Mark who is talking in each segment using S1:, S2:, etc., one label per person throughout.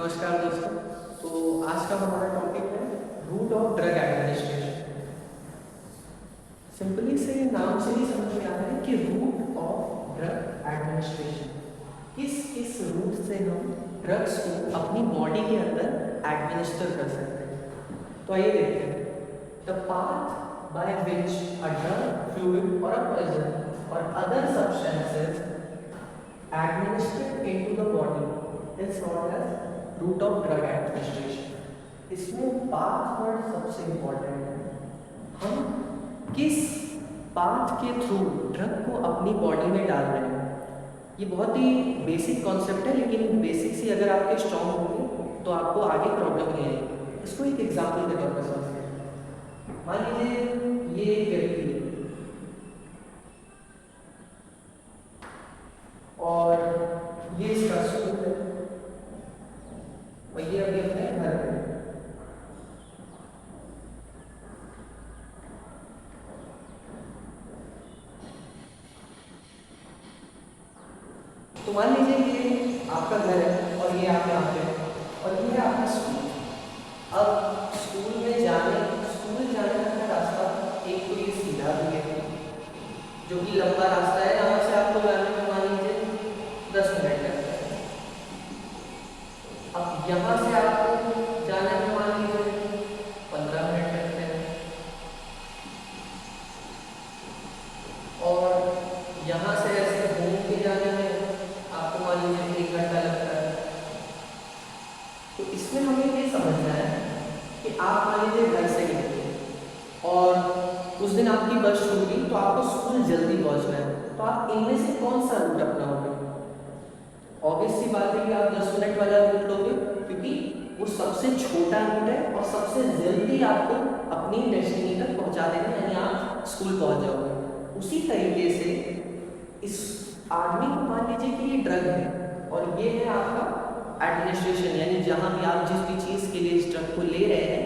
S1: नमस्कार दोस्तों। तो आज का हमारा टॉपिक है route of drug administration. Simply से नाम से ही समझ में आता है कि रूट ऑफ ड्रग एडमिनिस्ट्रेशन, किस किस रूट से हम ड्रग्स को अपनी बॉडी के अंदर एडमिनिस्टर कर सकते हैं। तो आइए देखते हैं। The path by which a drug, fluid और अ पॉइजन और other substances administered into the body is known as route of drug administration. इसमें पाथ वर्ड सबसे इंपॉर्टेंट है। हम किस पाथ के थ्रू ड्रग को अपनी बॉडी में डाल रहे हैं। ये बहुत ही बेसिक कॉन्सेप्ट है, लेकिन बेसिक से अगर आपके स्ट्रॉन्ग होंगे तो आपको आगे प्रॉब्लम नहीं आएगी। इसको एक एग्जाम्पल के तौर पर समझते हैं। मान लीजिए ये एक व्यक्ति और ये इसका स्कूल है और ये अभी अपने घर पे। तो मान लीजिए ये आपका घर है और ये आप यहाँ पे और ये है आपका स्कूल। अब स्कूल जाने का रास्ता एक तो ये सीधा भी है जो कि लंबा रास्ता है, यहाँ से आपको जाने में मान लीजिए 10 मिनट लगता है। अब यहाँ से आपको जाने में मान लीजिए 15 मिनट लगते हैं और यहाँ से ऐसे घूम के जाने में आपको मान लीजिए 1 घंटा लगता है। तो इसमें हमें ये समझना है कि आप मान लीजिए घर से निकले और उस दिन आपकी बस छूट गई तो आपको स्कूल जल्दी पहुंचना है, तो आप इनमें से कौन सा रूट अपनाओगे? ऑब्वियस सी बात है कि आप 10 मिनट वाला रूट लोगे, क्योंकि वो सबसे छोटा रूट है और सबसे जल्दी आपको अपनी डेस्टिनी तक पहुंचा देगा, यानी आप स्कूल पहुंच जाओगे। उसी तरीके से इस आदमी को मान लीजिए कि ये ड्रग है और ये है आपका एडमिनिस्ट्रेशन, यानी जहाँ भी आप जिस भी चीज़ के लिए इस ड्रग को ले रहे हैं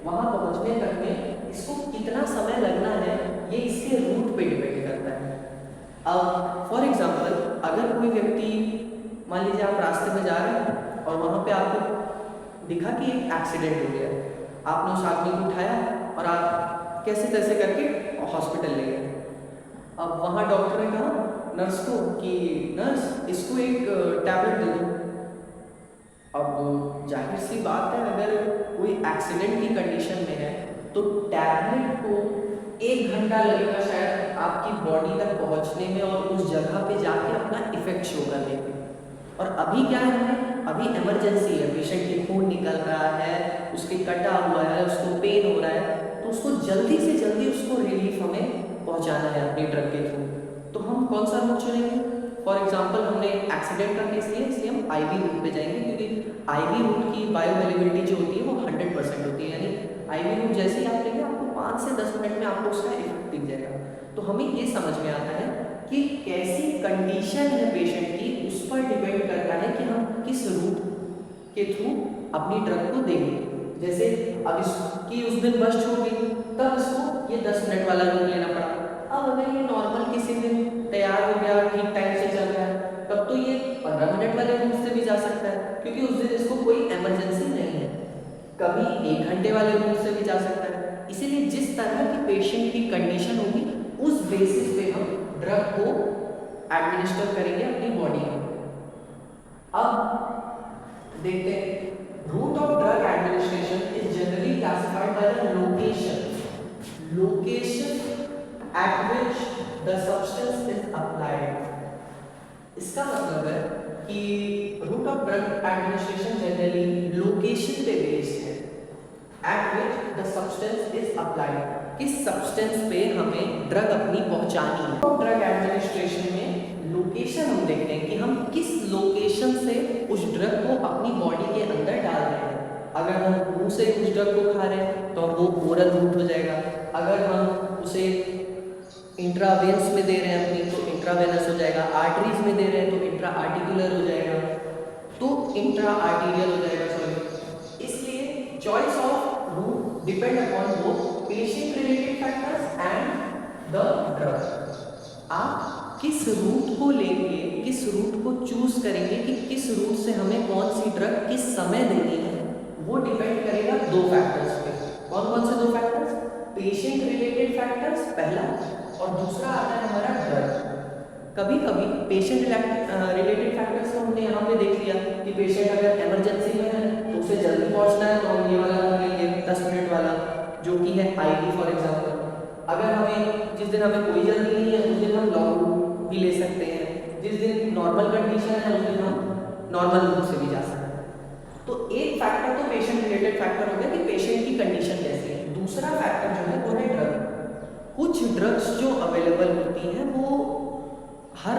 S1: वहाँ पहुँचने तक में इसको कितना समय लगना है ये इसके रूट पे डिपेंड करता है। अब फॉर एग्जांपल अगर कोई व्यक्ति मान लीजिए आप रास्ते में जा रहे हैं और वहाँ पे आपको दिखा कि एक एक्सीडेंट हो गया, आपने उस आदमी को उठाया और आप कैसे तैसे करके हॉस्पिटल ले गए। अब वहाँ डॉक्टर ने कहा नर्स को कि नर्स इसको एक टैबलेट दे दो। अब जाहिर सी बात है अगर कोई एक्सीडेंट की कंडीशन में है तो टैबलेट को 1 घंटा लगेगा शायद आपकी बॉडी तक पहुंचने में और उस जगह पे जाके अपना इफेक्ट शो करने में। और अभी क्या है, अभी इमरजेंसी है, पेशेंट के खून निकल रहा है, उसके कटा हुआ है, उसको पेन हो रहा है, तो उसको जल्दी से जल्दी उसको रिलीफ हमें पहुंचाना है अपनी ड्रग के थ्रू। तो हम कौन सा रूट चुनेंगे? फॉर एग्जाम्पल हमने एक्सीडेंट का केस लिया, इसलिए हम आईवी रूट पे जाएंगे, क्योंकि आईवी रूट की बायोअवेलेबिलिटी जो होती है वो 100% होती है, यानी आईवी रूट जैसे ही आप लेंगे आपको 5 से 10 मिनट में आपको उसका इफेक्ट दिख जाएगा। तो हमें ये समझ में आता है कि कैसी कंडीशन है पेशेंट की, उस पर डिपेंड करता है कि हम किस रूट के थ्रू अपनी ड्रग को देंगे। जैसे अब इसकी उस दिन बस छूट गई तब इसको ये 10 मिनट वाला रूट लेना पड़ा। अब अगर ये नॉर्मल किसी दिन तैयार हो गया, ठीक टाइम से चल रहा है, तब तो ये 15 मिनट वाले रूट से भी जा सकता है, क्योंकि उस दिन इसको कोई इमरजेंसी नहीं है। कभी 1 घंटे वाले रूट से भी जा सकता है। इसीलिए जिस तरह की पेशेंट की कंडीशन होगी उस बेसिस पे हम ड्रग को एडमिनिस्टर करेंगे अपनी बॉडी में। अब देखते हैं route of drug administration is generally classified by the location at which the substance is applied. इसका मतलब है कि route of drug administration generally location पे बेस्ड है, at which the substance is applied, किस सब्सटेंस पे हमें ड्रग अपनी पहुंचानी है। तो ड्रग एडमिनिस्ट्रेशन में लोकेशन हम देखते हैं कि हम किस लोकेशन से उस ड्रग को अपनी बॉडी के अंदर डाल रहे हैं। अगर हम मुंह से उस ड्रग को खा रहे हैं तो वो ओरल रूट हो जाएगा, अगर हम उसे इंट्रावेन्स में दे रहे हैं अपनी तो इंट्रावेनस हो जाएगा, आर्टरीज में दे रहे हैं तो इंट्रा आर्टिकुलर हो जाएगा, तो इंट्रा आर्टीरियल हो जाएगा, सॉरी। इसलिए choice of route depend upon both patient related factors and the drug. आप किस रूट को लेंगे, किस रूट को चूज करेंगे कि किस रूट से हमें कौन सी ड्रग किस समय देनी है, वो डिपेंड करेगा दो फैक्टर्स पे। कौन कौन से दो फैक्टर्स? पेशेंट रिलेटेड फैक्टर्स पहला, और दूसरा आता है हमारा ड्रग। कभी कभी पेशेंट रिलेटेड फैक्टर्स को हमने यहाँ पे देख लिया कि पेशेंट अगर इमरजेंसी में है तो उसे जल्दी पहुँचना है, तो हम ये वाला ले लेंगे 10 मिनट वाला, जो कि है आईवी फॉर एग्जाम्पल। अगर हमें जिस दिन हमें कोई जल्दी नहीं है उस दिन हम लॉन्ग रूट भी ले सकते हैं, जिस दिन नॉर्मल कंडीशन है उस दिन हम नॉर्मल रूट से भी जा सकते हैं। तो एक फैक्टर तो पेशेंट रिलेटेड फैक्टर हो गया कि पेशेंट की कंडीशन कैसी है। दूसरा फैक्टर जो है वो है ड्रग। कुछ ड्रग्स जो अवेलेबल होती हैं वो हर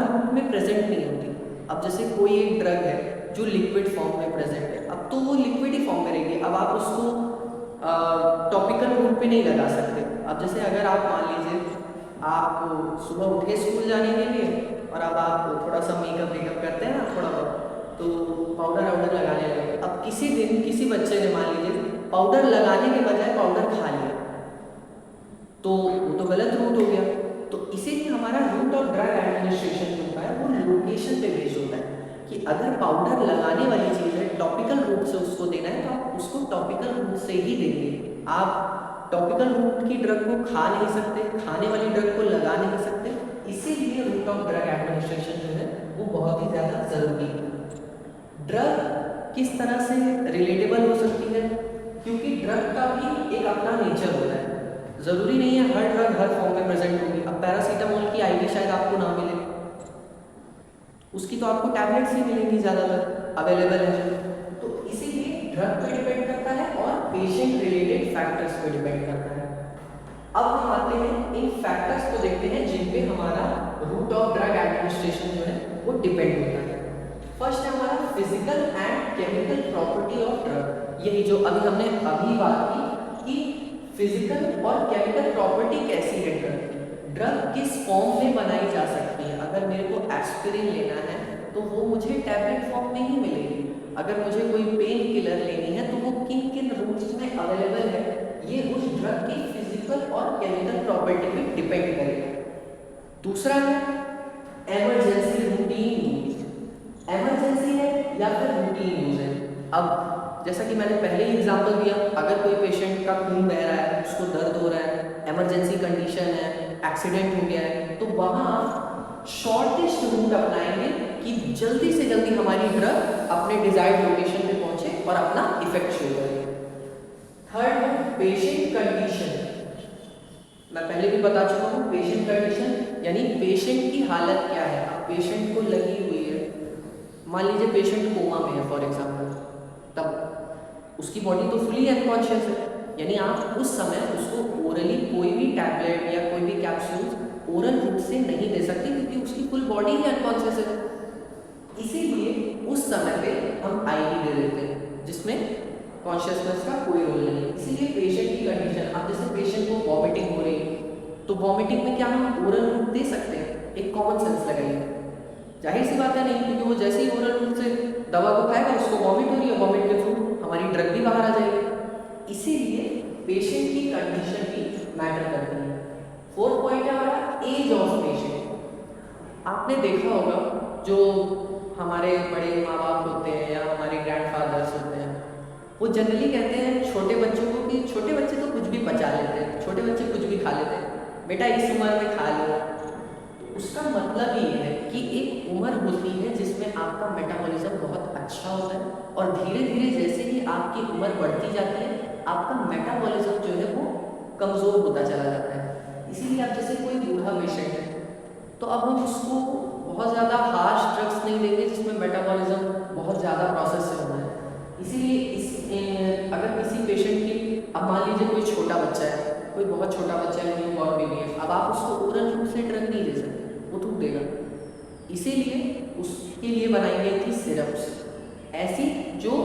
S1: रूट में प्रेजेंट नहीं होती। अब जैसे कोई एक ड्रग है जो लिक्विड फॉर्म में प्रेजेंट है, अब तो वो लिक्विड ही फॉर्म में रहेगी, अब आप उसको टॉपिकल रूट पे नहीं लगा सकते। अब जैसे अगर आप मान लीजिए आप सुबह उठे स्कूल जाने के लिए और अब आप थोड़ा सा मेकअप करते हैं ना थोड़ा बहुत, तो पाउडर वाउडर लगाने लगे। अब किसी दिन किसी बच्चे ने मान लीजिए पाउडर लगाने के बजाय पाउडर खा लिया, तो वो तो गलत रूट हो गया। तो इसीलिए हमारा रूट ऑफ ड्रग एडमिनिस्ट्रेशन जो होता है वो लोकेशन पे बेस्ड होता है कि अगर पाउडर लगाने वाली चीज़ है टॉपिकल रूट से उसको देना है तो आप उसको टॉपिकल रूट से ही देंगे। आप टॉपिकल रूट की ड्रग को खा नहीं सकते, खाने वाली ड्रग को लगा नहीं सकते। इसीलिए रूट ऑफ ड्रग एडमिनिस्ट्रेशन जो है वो बहुत ही ज़्यादा ज़रूरी है। ड्रग किस तरह से रिलेटेबल हो सकती है, क्योंकि ड्रग का भी एक अपना नेचर होता है। ज़रूरी नहीं है हर ड्रग हर फॉर्म में प्रेजेंट होगी। अब पैरासीटामोल की आईवी शायद आपको ना मिले, उसकी तो आपको टैबलेट्स ही मिलेंगी ज़्यादातर अवेलेबल है। तो इसीलिए ड्रग पे डिपेंड करता है और पेशेंट रिलेटेड फैक्टर्स पे डिपेंड करता है। अब हम आते हैं इन फैक्टर्स को देखते हैं जिन पे हमारा रूट ऑफ ड्रग एडमिनिस्ट्रेशन जो है वो डिपेंड होता है। फर्स्ट है हमारा physical and chemical property of drug. यही जो अभी हमने बात की कि फिजिकल और केमिकल प्रॉपर्टी कैसी है ड्रग किस फॉर्म में बनाई जा सकती है। अगर मेरे को एस्पिरिन लेना है तो वो मुझे टैबलेट फॉर्म में ही मिलेगी। अगर मुझे कोई पेन किलर लेनी है तो वो किन किन रूट्स में अवेलेबल है, ये उस ड्रग की फिजिकल और केमिकल प्रॉपर्टी पे डिपेंड करेगा। दूसरा है एमरजेंसी रूटीन यूज। एमरजेंसी है या फिर रूटीन यूज है। अब जैसा कि मैंने पहले ही एग्जांपल दिया, अगर कोई पेशेंट का खून बह रहा है, उसको दर्द हो रहा है, इमरजेंसी कंडीशन है, एक्सीडेंट हो गया है, तो वहाँ शॉर्टेस्ट रूट अपनाएंगे कि जल्दी से जल्दी हमारी ड्रग अपने डिजायर्ड लोकेशन पे पहुंचे और अपना इफेक्ट शो करे। थर्ड है पेशेंट कंडीशन। मैं पहले भी बता चुका हूँ पेशेंट कंडीशन यानी पेशेंट की हालत क्या है। अब पेशेंट को लगी हुई है, मान लीजिए पेशेंट कोमा में है फॉर एग्जाम्पल, तब उसकी बॉडी तो फुली अनकॉन्शियस है, यानी आप उस समय उसको ओरली कोई भी टैबलेट या कोई भी कैप्सूल ओरल रूट से नहीं दे सकते क्योंकि उसकी फुल बॉडी ही अनकॉन्शियस है। इसीलिए उस समय पे हम आईवी दे देते हैं जिसमें कॉन्शियसनेस का कोई रोल नहीं है। इसीलिए पेशेंट की कंडीशन, अब जैसे पेशेंट को वॉमिटिंग हो रही है तो वॉमिटिंग में क्या हम ओरल रूट दे सकते हैं, एक कॉमन सेंस लगाइए, जाहिर सी बात है नहीं, क्योंकि वो जैसे ही ओरल रूट से दवा को खाएगा उसको वॉमिट हो रही है, वॉमिट के थ्रू हमारी ड्रग भी बाहर आ जाएगी। इसीलिए पेशेंट की कंडीशन भी मैटर करती है। फोर्थ पॉइंट है हमारा एज ऑफ पेशेंट। आपने देखा होगा जो हमारे बड़े माँ बाप होते हैं या हमारे ग्रैंडफादर्स होते हैं, वो जनरली कहते हैं छोटे बच्चों को कि छोटे बच्चे तो कुछ भी पचा लेते हैं, छोटे बच्चे कुछ भी खा लेते हैं, बेटा इस उम्र में खा लो। उसका मतलब ये है कि एक उम्र होती है जिसमें आपका मेटाबॉलिज्म बहुत अच्छा होता है और धीरे धीरे जैसे ही आपकी उम्र बढ़ती जाती है आपका मेटाबॉलिज्म जो है वो कमज़ोर होता चला जाता है। इसीलिए आप जैसे कोई बूढ़ा पेशेंट है तो अब हम उसको बहुत ज़्यादा हार्श ड्रग्स नहीं देंगे जिसमें मेटाबॉलिज्म बहुत ज़्यादा प्रोसेस से होना है। इसीलिए अगर किसी पेशेंट की, अब मान लीजिए कोई छोटा बच्चा है, कोई बहुत छोटा बच्चा है, न्यू बॉर्न बेबी है, अब आप उसको ओरल रूट से ड्रग नहीं दे सकते, वो थूक देगा। इसीलिए उसके लिए बनाई गई थी सिरप्स, ऐसी जो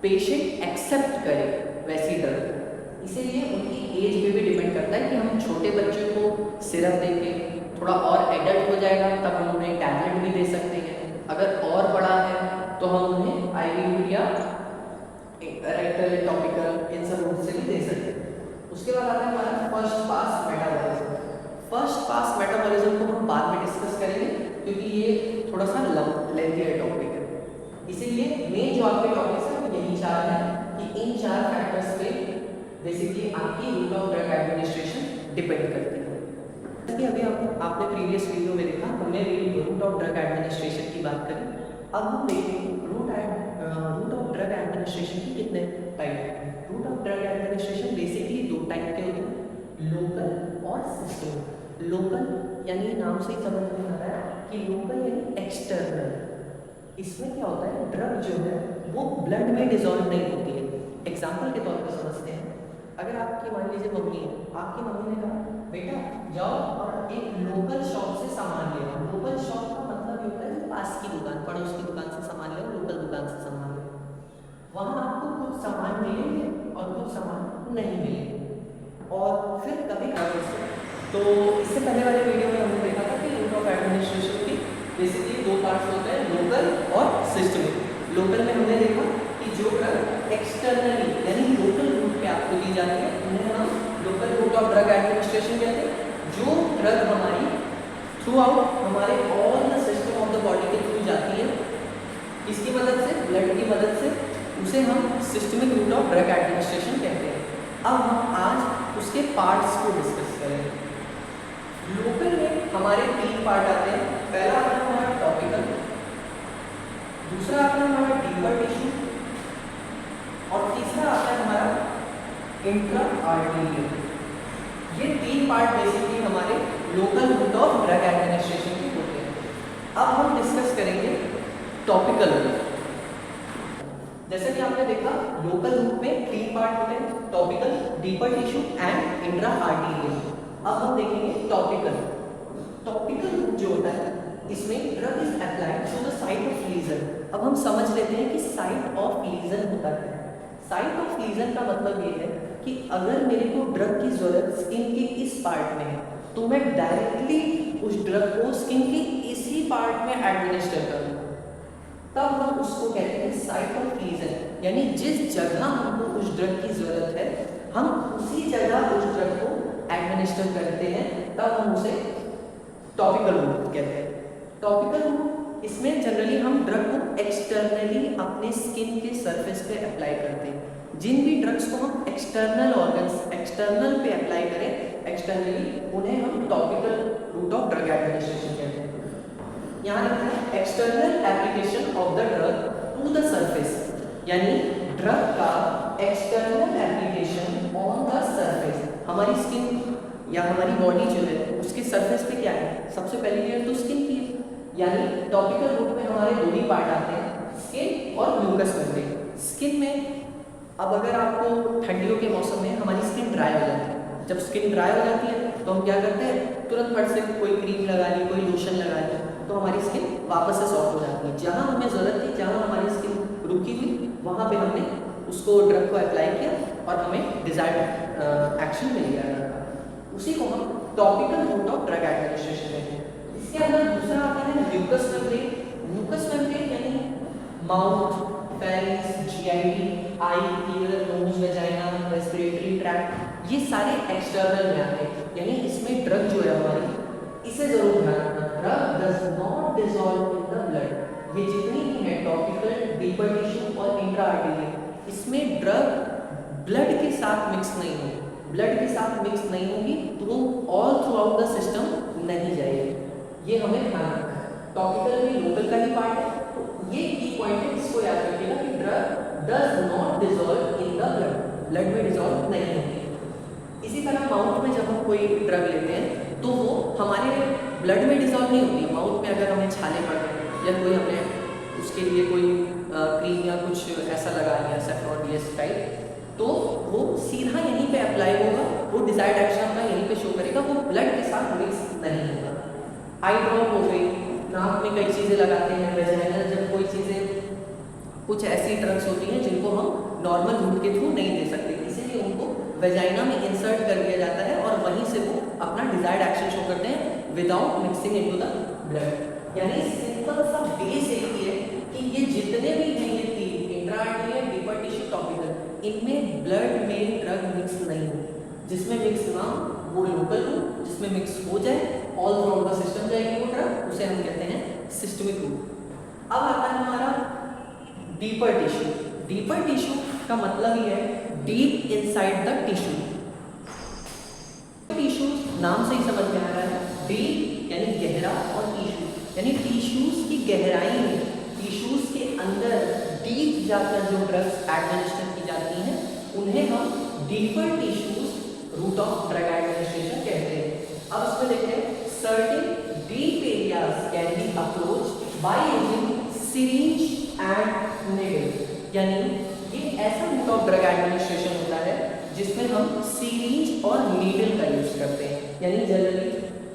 S1: पेशेंट एक्सेप्ट करे वैसी ड्रग। इसीलिए उनकी एज पे भी डिपेंड करता है कि हम छोटे बच्चों को सिरप देंगे, थोड़ा और एडल्ट हो जाएगा तब हम उन्हें टैबलेट भी दे सकते हैं, अगर और बड़ा है तो हम उन्हें आईवी या रेक्टल टॉपिकल इन सब रूट से भी दे सकते हैं। उसके बाद आता है हमारा first pass metabolism. First pass metabolism को हम बाद में डिस्कस करेंगे क्योंकि ये थोड़ा सा लेंथी टॉपिक है, इसीलिए मेन जो आपके टॉपिक्स है वो यही चार है कि इन चार फैक्टर्स पे बेसिकली आपकी route of drug administration depend करती है। कि अभी आपने प्रीवियस वीडियो में देखा हमने रूट ऑफ ड्रग एडमिनिस्ट्रेशन की बात करी। अब हम देखेंगे रूट ऑफ ड्रग एडमिनिस्ट्रेशन की कितने टाइप है। Route of drug administration basically दो टाइप के होते हैं, लोकल और सिस्टम। लोकल यानी नाम से ही समझ में आ रहा है कि लोकल यानी एक्सटर्नल। इसमें क्या होता है, ड्रग जो है वो ब्लड में डिजॉल्व नहीं होती है। एग्जाम्पल के तौर पर समझते हैं, अगर आपकी मान लीजिए मम्मी है, आपकी मम्मी ने कहा बेटा जाओ और एक लोकल शॉप से सामान ले आओ। लोकल शॉप का मतलब ये होता है पास की दुकान, पड़ोस की दुकान से सामान ले आओ, लोकल दुकान से सामान ले आओ। वहाँ आपको कुछ सामान मिलेंगे और कुछ सामान नहीं मिलेंगे। और फिर कभी तो इससे पहले वाले वीडियो में हमने देखा था कि रूट ऑफ एडमिनिस्ट्रेशन की बेसिकली दो पार्ट्स होते हैं, लोकल और सिस्टमिक। लोकल में हमने देखा कि जो ड्रग एक्सटर्नली यानी लोकल रूट पे आपको दी जाती है उन्हें हम local route of drug administration कहते हैं। जो ड्रग हमारी थ्रू आउट हमारे all the system of the body के थ्रू जाती है, इसकी मदद से, ब्लड की मदद से, उसे हम systemic route of drug administration कहते हैं। अब हम आज उसके पार्ट्स को डिस्कस करेंगे। लोकल में हमारे तीन पार्ट आते हैं। पहला आता है हमारा टॉपिकल, दूसरा आता है हमारा डीपर टिश्यू और तीसरा आता है हमारा इंट्रा आर्टेरियल। ये तीन पार्ट बेसिकली हमारे local route of drug administration के होते हैं। अब हम डिस्कस करेंगे टॉपिकल रूट। जैसे कि आपने देखा लोकल रूट में तीन पार्ट होते हैं, topical, deeper tissue and intra arterial. अब हम देखेंगे टॉपिकल। टॉपिकल रूट जो होता है इसमें drug is applied to the site of lesion. अब हम समझ लेते हैं कि साइट ऑफ लीजन होता है। साइट ऑफ लीजन का मतलब ये है कि अगर मेरे को ड्रग की जरूरत स्किन के इस पार्ट में है तो मैं डायरेक्टली उस ड्रग को स्किन के इसी पार्ट में एडमिनिस्टर करूँ, तब हम उसको कहते हैं साइट ऑफ लीजन। यानी जिस जगह हमको उस ड्रग की जरूरत है हम उसी जगह उस ड्रग को एडमिनिस्टर करते हैं, तब हम उसे टॉपिकल रूट कहते हैं। टॉपिकल रूट इसमें जनरली हम ड्रग को एक्सटर्नली अपने स्किन के सरफेस पे अप्लाई करते हैं। जिन भी ड्रग्स को हम एक्सटर्नल ऑर्गन्स एक्सटर्नल पे अप्लाई करें एक्सटर्नली, उन्हें हम topical route of drug administration कहते हैं। यहाँ लिखा है external application of the drug to the surface, यानी ड्रग का external application on the surface. हमारी स्किन या हमारी बॉडी जो है उसके सरफेस पे क्या है, सबसे पहली लेयर तो स्किन की है। यानी टॉपिकल रूट में हमारे दो ही पार्ट आते हैं, स्किन और म्यूकस मेम्ब्रेन। स्किन में अब अगर आपको ठंडियों के मौसम में हमारी स्किन ड्राई हो जाती है, जब स्किन ड्राई हो जाती है तो हम क्या करते हैं, तुरंत फट से कोई क्रीम लगा ली, कोई लोशन लगा ली, तो हमारी स्किन वापस से सॉफ्ट हो जाती है। जहाँ हमें ज़रूरत थी, जहाँ हमारी स्किन रुकी हुई, वहाँ पे हमने उसको ड्रग को अप्लाई किया और हमें डिजायर्ड एक्शन मिल गया। उसी को हम topical route of drug administration कहते हैं। इसके अंदर दूसरा आता है म्यूकस मेम्ब्रेन। म्यूकस मेम्ब्रेन यानी mouth, pharynx, GIT, eye, ear, nose, vagina, respiratory tract, ये सारे एक्सटर्नल में आते हैं। यानी इसमें ड्रग जो है हमारी, इसे जरूर ध्यान रखना, drug does not dissolve in the blood. ये जितनी भी है टॉपिकल, डीपर टिश्यू और इंट्रा आर्टेरियल, इसमें ड्रग ब्लड के साथ मिक्स नहीं होगी। ब्लड के साथ मिक्स नहीं होगी तो वो all through out the system नहीं जाएगी। ये हमें ध्यान रखना है। टॉपिकल में लोकल का ही पार्ट है, तो ये की पॉइंट है, इसको याद रखिएगा कि drug does not dissolve in the blood, blood में डिसॉल्व नहीं होती। इसी तरह माउथ में जब हम कोई ड्रग लेते हैं तो वो हमारे ब्लड में डिसॉल्व नहीं होती। माउथ में अगर हमें छाले पड़ गए या कोई हमने उसके लिए कोई क्रीम या कुछ ऐसा लगा लिया सेफ्रॉन टाइप, तो वो सीधा यहीं पे अप्लाई होगा, वो डिजायर्ड एक्शन अपना यहीं पे शो करेगा, वो ब्लड के साथ मिक्स नहीं होगा। आई ड्रॉप हो गई, नाक में कई चीज़ें लगाते हैं, वेजाइनल जब कोई चीज़ें, कुछ ऐसी ड्रग्स होती हैं जिनको हम नॉर्मल रूट के थ्रू नहीं दे सकते, इसीलिए उनको वेजाइना में इंसर्ट कर दिया जाता है और वहीं से वो अपना डिजायर्ड एक्शन शो करते हैं without mixing into the blood. यानी सिंपल सा बेस एक ही है कि ये जितने भी हैं, ये तीन intra arterial, deeper tissue, topical, इनमें ब्लड में ड्रग मिक्स नहीं होगी। जिसमें मिक्स ना वो लोकल रूट जिसमें मिक्स हो जाए, ऑल थ्रू द सिस्टम जाएगी वो ड्रग, उसे हम कहते हैं सिस्टमिक रूट। अब आता है हमारा डीपर टिश्यू। डीपर टिश्यू का मतलब ये है deep inside the tissue. Tissue नाम से ही समझ में आ रहा है, डीप यानी गहरा और टिश्यू यानी टिश्यूज की गहराई में, टिश्यूज के अंदर डीप जाकर जो ड्रग्स एडमिनिस्टर की जाती हैं उन्हें हम deeper tissues route of drug administration कहते हैं। अब इसमें देखते हैं certain deep areas can be approach by using syringe and needle, यानी ये ऐसा रूट ऑफ ड्रग एडमिनिस्ट्रेशन होता है जिसमें हम सीरीज और नीडल का यूज करते हैं, यानी जनरली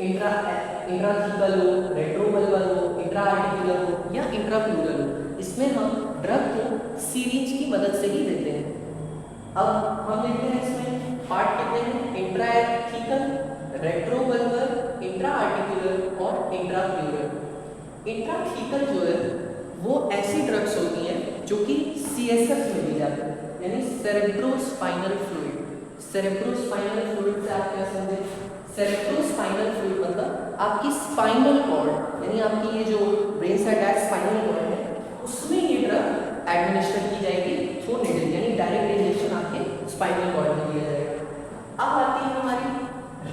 S1: इंट्राथीकल हो, रेट्रोवल्वल हो, इंट्राआर्टिकुलर हो या इंट्राप्लूरल हो, इसमें हम ड्रग को सीरीज की मदद से ही देते हैं। अब हम देखते हैं इसमें पार्ट कितने हैं, इंट्राथीकल, रेट्रोवल्वल, इंट्राआर्टिकुलर और इंट्राप्लूरल। इंट्राथीकल जो है वो ऐसी ड्रग्स होती हैं जो कि सीएसएफ में दी जाती है, यानी सेरेब्रोस्पाइनल फ्लूइड। सेरेब्रोस्पाइनल फ्लूइड से आप क्या समझे, सेरेब्रोस्पाइनल फ्लूइड मतलब आपकी स्पाइनल कॉर्ड, यानी आपकी ये जो ब्रेन से अटैच स्पाइनल कॉर्ड है उसमें ये ड्रग एडमिनिस्टर की जाएगी थ्रू नीडल, यानी डायरेक्ट इंजेक्शन आपके स्पाइनल कॉर्ड में दिया जाएगा। अब आती है हमारी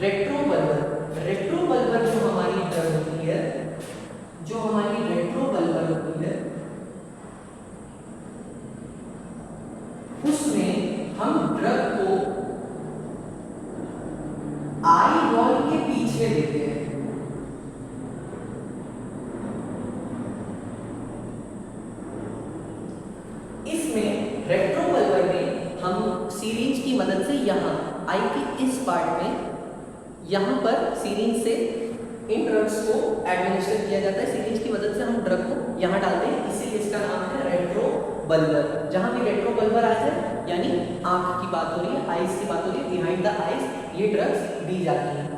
S1: रेट्रोवल्वल। रेट्रोवल्वल जो हमारी ड्रग होती है, जो हमारी रेट्रोवल्वल होती है उसमें हम ड्रग को आई वॉल के पीछे देते हैं। इसमें रेट्रोवल्वल में हम सीरीज की मदद से यहाँ आई के इस पार्ट में यहाँ पर सीरीज से इन ड्रग्स को एडमिनिस्टर किया जाता है। सीरीज की मदद से हम ड्रग को यहाँ डालते हैं, इसीलिए इसका नाम है रेट्रोवल्वल। जहाँ भी रेट्रोवल्वल आ जाए यानी आंख की बात हो रही है, आइज की बात हो रही है, बिहाइंड द आइज ये ड्रग्स दी जाती हैं।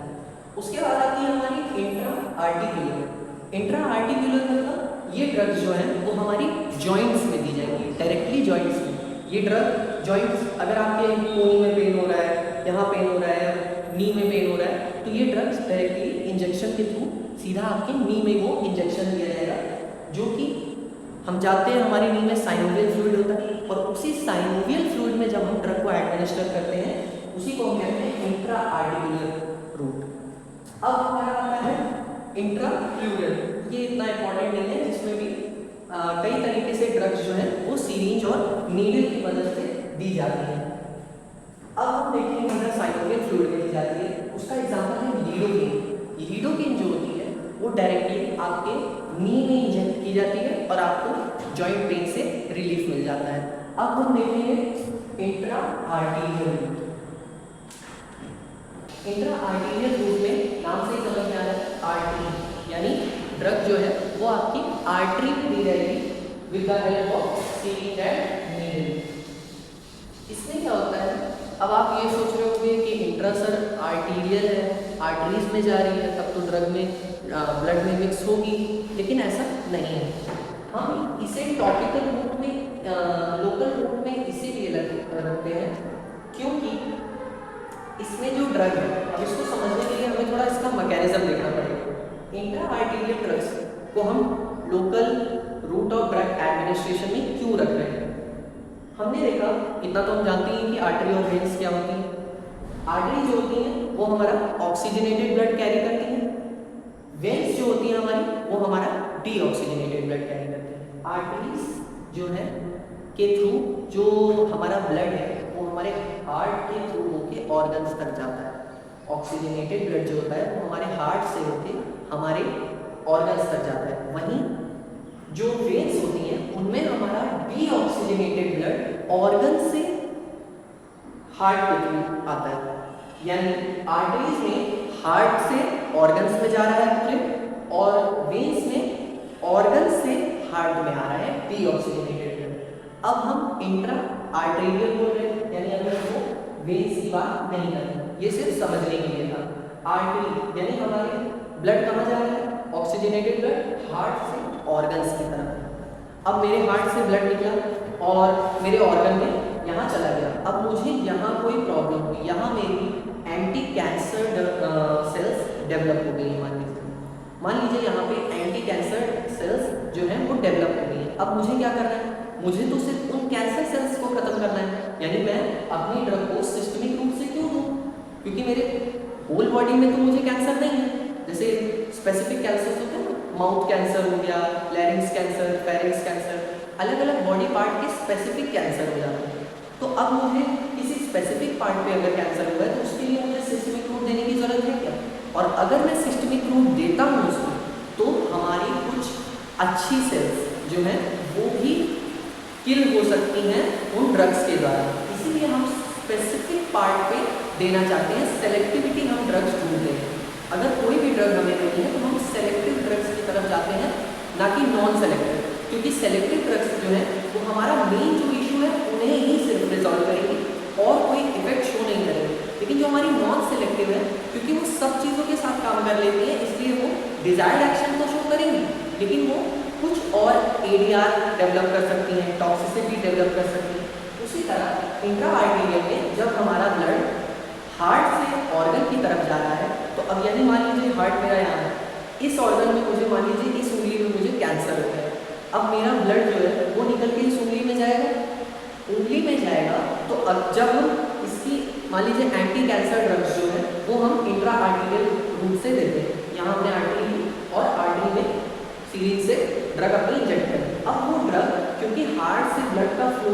S1: उसके बाद आती है हमारी इंट्रा आर्टिकुलर। इंट्रा आर्टिकुलर मतलब ये ड्रग्स जो है वो हमारी जॉइंट्स में दी जाएंगी, डायरेक्टली जॉइंट्स में। ये ड्रग जॉइंट्स, अगर आपके कोनी में पेन हो रहा है, यहाँ पेन हो रहा है, नी में पेन हो रहा है, तो ये ड्रग्स डायरेक्टली इंजेक्शन के थ्रू सीधा आपके नी में वो इंजेक्शन दिया जाएगा, जो कि हम जानते हैं हमारी नी में साइनोवियल फ्लूइड होता है, और उसी साइनोवियल फ्लूइड में जब हम ड्रग को एडमिनिस्टर करते हैं उसी को हम कहते हैं इंट्रा आर्टिकुलर रूट। अब हमारा आता है इंट्राप्लूरल। ये इतना इंपॉर्टेंट नहीं है, जिसमें भी कई तरीके से ड्रग्स जो है वो सीरीज और नीडल की मदद से दी जाती है। अब हम देखेंगे अगर साइनोवियल फ्लूइड में दी जाती है, उसका एग्जांपल है लीडोकेन। लीडोकेन जो होती है वो डायरेक्टली आपके नी में इंजेक्ट की जाती है और आपको जॉइंट पेन से रिलीफ मिल जाता है। अब हम देखेंगे intra arterial route. Intra arterial route में नाम से ही समझ में आ रहा है आर्टरी, यानी ड्रग जो है वो आपकी आर्टरी में दी जाएगी with the help of series and needle. इसमें क्या होता है, अब आप ये सोच रहे होंगे कि इंट्रा सर आर्टीरियल है, आर्टरीज में जा रही है, तब तो ड्रग में ब्लड में मिक्स होगी, लेकिन ऐसा नहीं है। हम इसे टॉपिकल रूट में, लोकल रूट में इसीलिए रखते हैं क्योंकि इसमें जो ड्रग है, अब इसको समझने के लिए हमें थोड़ा इसका मैकेनिज्म देखना पड़ेगा। इंट्रा आर्टीरियल ड्रग्स को हम local route of drug administration में क्यों रख रहे हैं। हमने देखा, इतना तो हम जानते हैं कि आर्टरी और वेन्स क्या होती हैं। आर्टरी जो होती हैं वो हमारा ऑक्सीजनेटेड ब्लड कैरी करती हैं, वेन्स जो होती हैं हमारी वो हमारा डीऑक्सीजनेटेड ब्लड कैरी करती हैं। आर्टरीज जो है के थ्रू जो हमारा ब्लड है वो हमारे हार्ट के थ्रू होके ऑर्गन्स तक जाता है। ऑक्सीजनेटेड ब्लड जो होता है वो हमारे हार्ट से होके हमारे ऑर्गन्स तक जाता है। वहीं जो वेन्स होती हैं उनमें हमारा डीऑक्सीजनेटेड ब्लड ऑर्गन से हार्ट के थ्रू आता है, यानी आर्टरीज में हार्ट से ऑर्गन्स में जा रहा है ब्लड और वेन्स में ऑर्गन से हार्ट में आ रहा है डीऑक्सीजनेटेड ब्लड। अब हम इंट्रा आर्टेरियल बोल रहे हैं, यानी अगर वो वेन्स की बात नहीं कर रहे, ये सिर्फ समझने के लिए था। आर्टरी यानी हमारे ब्लड कहाँ जा रहा है, ऑक्सीजनेटेड ब्लड हार्ट से ऑर्गन्स की तरफ। अब मेरे हार्ट से ब्लड निकला और मेरे ऑर्गन में यहाँ चला गया। अब मुझे यहाँ कोई प्रॉब्लम हुई, यहाँ मेरी एंटी कैंसर सेल्स डेवलप हो गई है। मान लीजिए यहाँ पे एंटी कैंसर सेल्स जो है वो डेवलप हो गई है। अब मुझे क्या करना है, मुझे तो सिर्फ उन कैंसर सेल्स को खत्म करना है, यानी मैं अपनी ड्रग को सिस्टमिक रूप से क्यों दूँ, क्योंकि मेरे होल बॉडी में तो मुझे कैंसर नहीं है। जैसे स्पेसिफिक कैंसर होते हैं, माउथ कैंसर हो गया, लैरिंग्स कैंसर, फेरिंग्स कैंसर, अलग अलग बॉडी पार्ट के स्पेसिफिक कैंसर हो जाते हैं। तो अब मुझे किसी स्पेसिफिक पार्ट पे अगर कैंसर हुआ है तो उसके लिए मुझे सिस्टमिक रूट देने की जरूरत है क्या? और अगर मैं सिस्टमिक रूट देता हूँ उसको, तो हमारी कुछ अच्छी सेल्स जो है वो भी किल हो सकती हैं उन ड्रग्स के द्वारा। इसीलिए हम स्पेसिफिक पार्ट पे देना चाहते हैं, सेलेक्टिविटी हम ड्रग्स ढूंढ रहे हैं। अगर कोई भी ड्रग हमें नहीं है तो हम सेलेक्टिव ड्रग्स की तरफ जाते हैं, ना कि नॉन सेलेक्टिव, क्योंकि सेलेक्टिव ड्रग्स जो है वो हमारा मेन जो इशू है उन्हें ही सिर्फ रिजॉल्व करेगी और कोई इफेक्ट शो नहीं करेगी। लेकिन जो हमारी नॉन सेलेक्टिव है, क्योंकि वो सब चीज़ों के साथ काम कर लेती है, इसलिए वो डिजायर्ड एक्शन तो शो करेंगी, लेकिन वो कुछ और ADR डेवलप कर सकती हैं, टॉक्सिसिटी डेवलप कर सकती हैं। उसी तरह इंट्रा आर्टेरियल में जब हमारा ब्लड हार्ट से ऑर्गन की तरफ जा रहा है, तो अब यदि मान लीजिए हार्ट मेरा यहाँ है, इस ऑर्गन में मुझे मान लीजिए इस उंगली में मुझे कैंसर हो गया, अब मेरा ब्लड जो है वो निकल के इस उंगली में जाएगा, उंगली में जाएगा। तो अब जब हम इसकी मान लीजिए एंटी कैंसर ड्रग्स जो है वो हम इंट्रा आर्टेरियल रूट से देते हैं, यहाँ हमने आर्टरी ली और आर्टरी में सीरीज से ड्रग अपनी इंजेक्ट करें। अब वो ड्रग क्योंकि हार्ट से ब्लड का फ्लो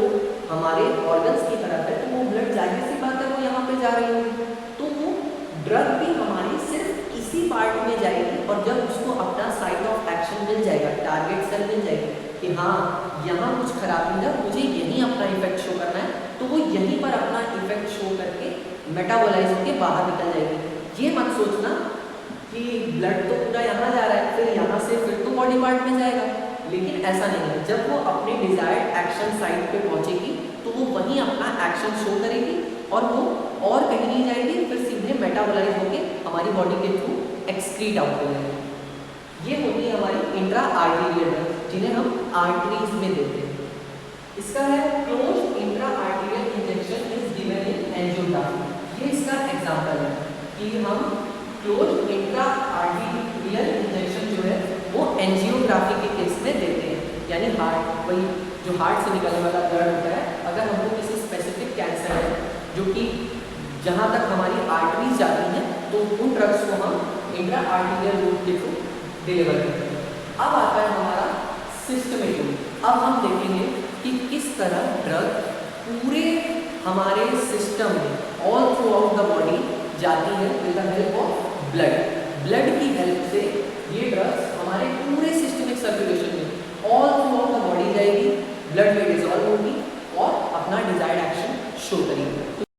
S1: हमारे ऑर्गन्स की तरफ है, तो वो ब्लड जाहिर सी बात है वो यहाँ पे जा रही होगी, तो वो ड्रग भी हमारी सिर्फ इसी पार्ट में जाएगी। और जब उसको अपना साइट ऑफ एक्शन मिल जाएगा, टारगेट सेल मिल जाएगी कि हाँ यहाँ कुछ खराबी है, मुझे यहीं अपना इफेक्ट शो करना है, तो वो यहीं पर अपना इफेक्ट शो करके मेटाबोलाइज होकर बाहर निकल जाएगी। ये मत सोचना कि ब्लड तो पूरा यहाँ जा रहा है, फिर यहाँ से फिर तो बॉडी पार्ट में जाएगा, लेकिन ऐसा नहीं है। जब वो अपने डिजायर्ड एक्शन साइट पे पहुंचेगी तो वो वहीं अपना एक्शन शो करेगी और वो और कहीं नहीं जाएगी, फिर सीधे मेटाबोलाइज होकर हमारी बॉडी के थ्रू एक्सक्रीट आउट हो जाएगी। ये होती है हमारी इंट्रा आर्टेरियल ड्रग्स, जिन्हें हम आर्टरीज में देते हैं। इसका है close intra arterial injection is given in angiography. ये इसका एग्जांपल है कि हम क्लोज इंट्रा आर्टेरियल इंजेक्शन जो है वो एंजियोग्राफी के केस में देते हैं, यानी हार्ट, वही जो हार्ट से निकलने वाला ब्लड होता है, अगर हमको किसी स्पेसिफिक कैंसर है जो कि जहाँ तक हमारी आर्टरीज जाती हैं, तो उन ड्रग्स को हम इंट्रा आर्टेरियल रूट के थ्रू डिलीवर करते हैं। अब आता है हमारा सिस्टमिक रूट। अब हम देखेंगे कि किस तरह ड्रग पूरे हमारे सिस्टम में all through out the body जाती है with the help of blood. Blood की हेल्प से ये ड्रग्स हमारे पूरे सिस्टमिक सर्कुलेशन में all through out the body जाएगी, ब्लड में डिजॉल्व होगी और अपना डिजायर्ड एक्शन शो करेगी।